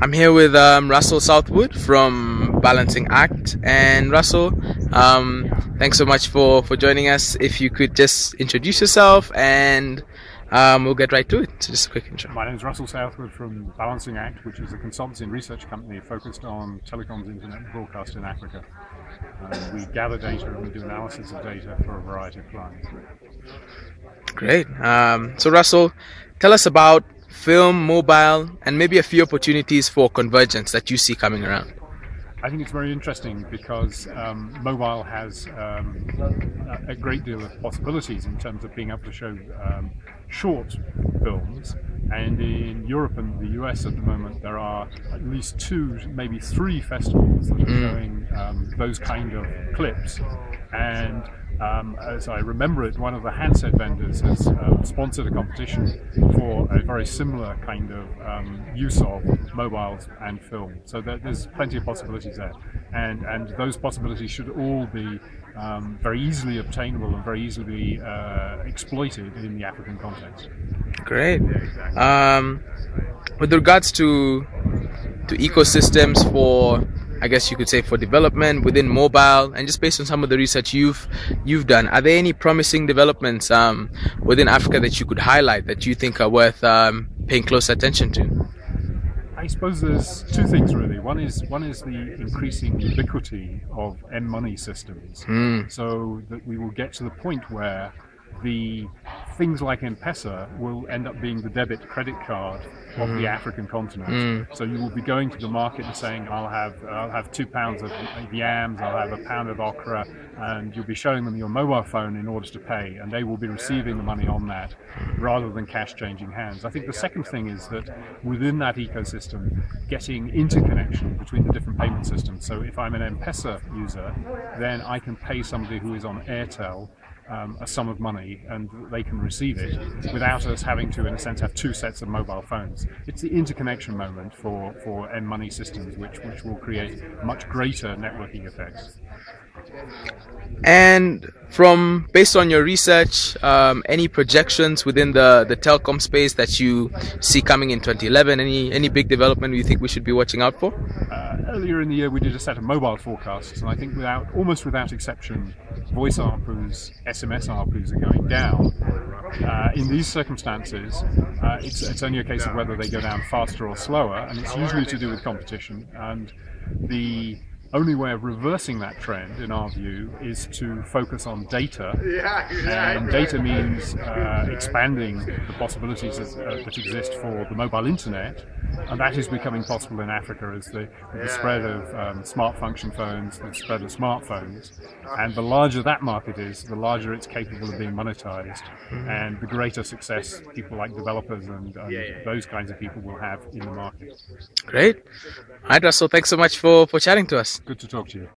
I'm here with Russel Southwood from Balancing Act. And Russell, thanks so much for joining us. If you could just introduce yourself and we'll get right to it. So just a quick intro. My name is Russel Southwood from Balancing Act, which is a consultancy and research company focused on telecoms, internet and broadcast in Africa. We gather data and we do analysis of data for a variety of clients. Great. So Russell, tell us about film, mobile, and maybe a few opportunities for convergence that you see coming around. I think it's very interesting because mobile has a great deal of possibilities in terms of being able to show short films, and in Europe and the US at the moment there are at least 2, maybe 3 festivals that are showing those kind of clips. And as I remember it, one of the handset vendors has sponsored a competition for a very similar kind of use of mobiles and film. So there's plenty of possibilities there, and those possibilities should all be very easily obtainable and very easily exploited in the African context. Great. With regards to ecosystems for, I guess you could say, for development within mobile, and just based on some of the research you've done, are there any promising developments within Africa that you could highlight that you think are worth paying close attention to? I suppose there's 2 things really. One is the increasing ubiquity of M-money systems, so that we will get to the point where the things like M-Pesa will end up being the debit credit card of the African continent. So you will be going to the market and saying, I'll have 2 pounds of yams, I'll have a pound of okra, and you'll be showing them your mobile phone in order to pay, and they will be receiving the money on that rather than cash changing hands. I think the second thing is that within that ecosystem, getting interconnection between the different payment systems. So if I'm an M-Pesa user, then I can pay somebody who is on Airtel a sum of money, and they can receive it without us having to, in a sense, have 2 sets of mobile phones. It's the interconnection moment for M-money systems which will create much greater networking effects. And based on your research, any projections within the telecom space that you see coming in 2011? Any big development you think we should be watching out for? Earlier in the year we did a set of mobile forecasts, and I think almost without exception, voice ARPUs, SMS ARPUs are going down. In these circumstances, it's only a case of whether they go down faster or slower, and it's usually to do with competition. And the only way of reversing that trend, in our view, is to focus on data. And data means expanding the possibilities that exist for the mobile internet, and that is becoming possible in Africa as the spread of smart function phones, the spread of smartphones. And the larger that market is, the larger it's capable of being monetized, and the greater success people like developers and those kinds of people will have in the market. Great. All right, Russell, thanks so much for chatting to us. Good to talk to you.